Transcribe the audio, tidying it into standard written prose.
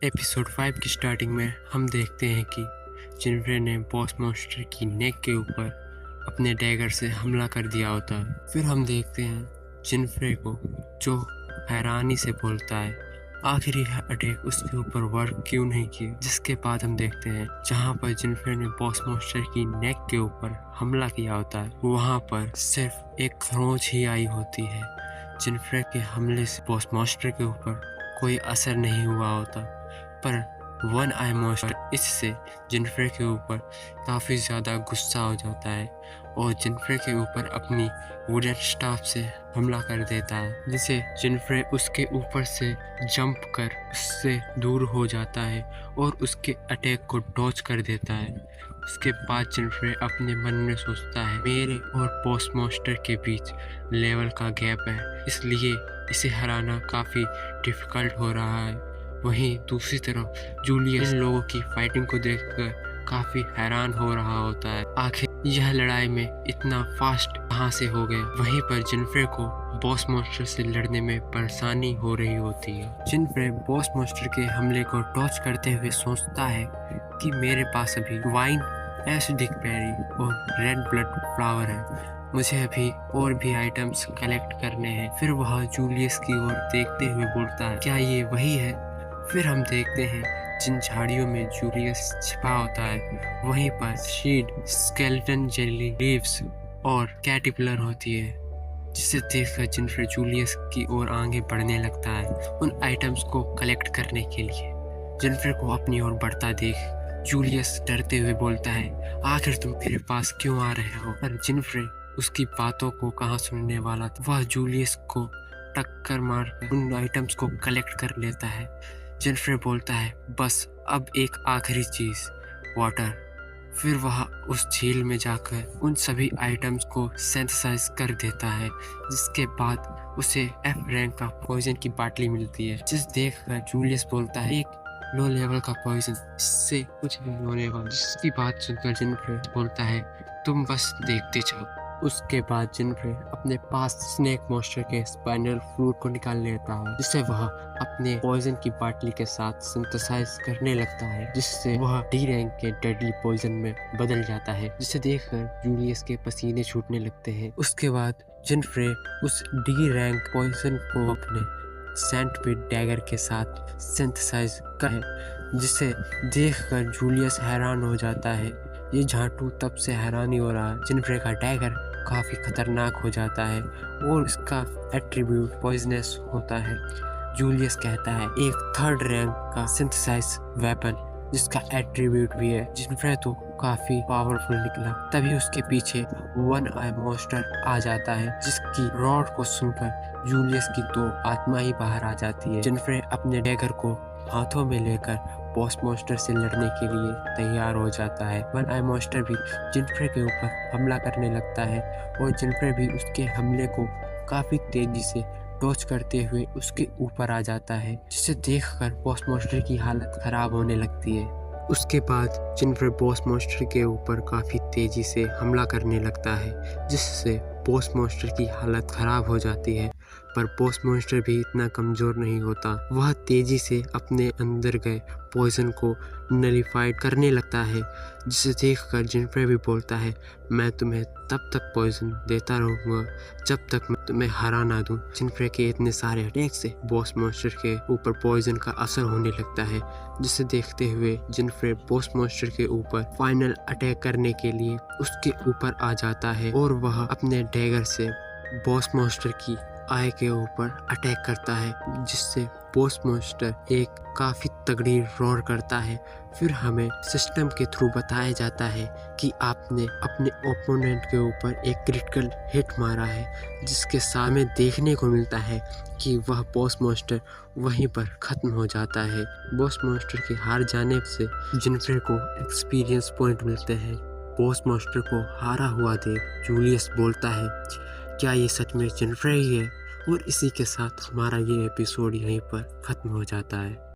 Episode 5 की starting में हम देखते हैं कि जिनफ्रे ने बॉस मॉन्स्टर की नेक के ऊपर अपने डैगर से हमला कर दिया होता है। फिर हम देखते हैं जिनफ्रे को जो हैरानी से बोलता है आखिर यह अटैक उसके ऊपर वर्क क्यों नहीं किया। जिसके बाद हम देखते हैं जहाँ पर जिनफ्रे ने बॉस मॉन्स्टर की नेक के ऊपर हमला किया होता है वहाँ पर सिर्फ एक खरोंच ही आई होती है। जिनफ्रे के हमले से बॉस मॉन्स्टर के ऊपर कोई असर नहीं हुआ होता, पर वन आई मॉन्स्टर इससे जिनफ्रे के ऊपर काफ़ी ज़्यादा गुस्सा हो जाता है और जिनफ्रे के ऊपर अपनी वुडन स्टाफ से हमला कर देता है, जिसे जिनफ्रे उसके ऊपर से जंप कर उससे दूर हो जाता है और उसके अटैक को डॉज कर देता है। उसके बाद जिनफ्रे अपने मन में सोचता है मेरे और बॉस मॉन्स्टर के बीच लेवल का गैप है, इसलिए इसे हराना काफ़ी डिफ़िकल्ट हो रहा है। वहीं दूसरी तरफ जूलियस इन लोगों की फाइटिंग को देखकर काफ़ी हैरान हो रहा होता है, आखिर यह लड़ाई में इतना फास्ट कहाँ से हो गए। वहीं पर जिनफ्रे को बॉस मॉन्स्टर से लड़ने में परेशानी हो रही होती है। जिनफ्रे बॉस मॉन्स्टर के हमले को डॉज करते हुए सोचता है कि मेरे पास अभी वाइन, एसिडिक बेरी और रेड ब्लड फ्लावर है, मुझे अभी और भी आइटम्स कलेक्ट करने हैं। फिर वह जूलियस की ओर देखते हुए बोलता है क्या ये वही है। फिर हम देखते हैं जिन झाड़ियों में जूलियस छिपा होता है वहीं पर शीड, स्केलेटन जेली लीव्स और कैटरपिलर होती है, जिसे देखकर जिनफ्रे जूलियस की ओर आगे बढ़ने लगता है उन आइटम्स को कलेक्ट करने के लिए। जिनफ्रे को अपनी ओर बढ़ता देख जूलियस डरते हुए बोलता है आखिर तुम मेरे पास क्यों आ रहे हो। पर जिनफ्रे उसकी बातों को कहाँ सुनने वाला था, वह जूलियस को टक्कर मारकर उन आइटम्स को कलेक्ट कर लेता है। जिनफ्रे बोलता है बस अब एक आखिरी चीज़, वाटर। फिर वह उस झील में जाकर उन सभी आइटम्स को सिंथेसाइज कर देता है, जिसके बाद उसे एफ रैंक का पॉइजन की बाटली मिलती है, जिस देखकर जूलियस बोलता है एक लो लेवल का पॉइजन, इससे कुछ नहीं होने वाला। जिसकी बात सुनकर जिनफ्रे बोलता है तुम बस देखते जाओ। उसके बाद जिनफ्रे अपने पास स्नेक मॉन्स्टर के स्पाइनल फ्लूइड को निकाल लेता है, जिसे वह अपने पॉइजन की बाटली के साथ सिंथेसाइज करने लगता है, जिससे वह डी रैंक के डेडली पॉइजन में बदल जाता है, जिसे देखकर जूलियस के पसीने छूटने लगते हैं। उसके बाद जिनफ्रे उस डी रैंक पॉइजन को अपने सैंडविच डैगर के साथ सिंथेसाइज कर, जिसे देखकर जूलियस हैरान हो जाता है। ये झांटू तब से हैरान ही हो रहा है। जिनफ्रे का डैगर काफ़ी खतरनाक हो जाता है और इसका एट्रीब्यूट पॉइजनस होता है। जूलियस कहता है एक थर्ड रैंक का सिंथेसाइज वेपन जिसका एट्रीब्यूट भी है। जिनफ्रे तो काफ़ी पावरफुल निकला। तभी उसके पीछे वन आई मॉन्स्टर आ जाता है, जिसकी रॉड को सुनकर जूलियस की तो आत्मा ही बाहर आ जाती है। जिनफ्रे अपने डैगर को हाथों में लेकर बॉस मॉन्स्टर से लड़ने के लिए तैयार हो जाता है। वन आई मॉन्स्टर भी जिनफ्रे के ऊपर हमला करने लगता है और जिनफ्रे भी उसके हमले को काफ़ी तेजी से डॉज करते हुए उसके ऊपर आ जाता है, जिसे देखकर बॉस मॉन्स्टर की हालत खराब होने लगती है। उसके बाद जिनफ्रे बॉस मॉन्स्टर के ऊपर काफ़ी तेजी से हमला करने लगता है, जिससे बॉस मॉन्स्टर की हालत खराब हो जाती है। पर बॉस मॉन्स्टर भी इतना कमज़ोर नहीं होता, वह तेज़ी से अपने अंदर गए पॉइजन को नलिफाइड करने लगता है, जिसे देखकर जिनफ्रे भी बोलता है मैं तुम्हें तब तक पॉइजन देता रहूँगा जब तक मैं तुम्हें हरा ना दूँ। जिनफ्रे के इतने सारे अटैक से बॉस मॉन्स्टर के ऊपर पॉइजन का असर होने लगता है, जिसे देखते हुए जिनफ्रे बॉस मॉन्स्टर के ऊपर फाइनल अटैक करने के लिए उसके ऊपर आ जाता है और वह अपने डैगर से बॉस मॉन्स्टर की आई के ऊपर अटैक करता है, जिससे बॉस मॉन्स्टर एक काफ़ी तगड़ी रोर करता है। फिर हमें सिस्टम के थ्रू बताया जाता है कि आपने अपने ओपोनेंट के ऊपर एक क्रिटिकल हिट मारा है, जिसके सामने देखने को मिलता है कि वह बॉस मॉन्स्टर वहीं पर ख़त्म हो जाता है। बॉस मॉन्स्टर के हार जाने से जिनफ्रे को एक्सपीरियंस पॉइंट मिलते हैं। बॉस मॉन्स्टर को हारा हुआ देख जूलियस बोलता है क्या ये सच में जिनफ्रे ही है। और इसी के साथ हमारा ये एपिसोड यहीं पर ख़त्म हो जाता है।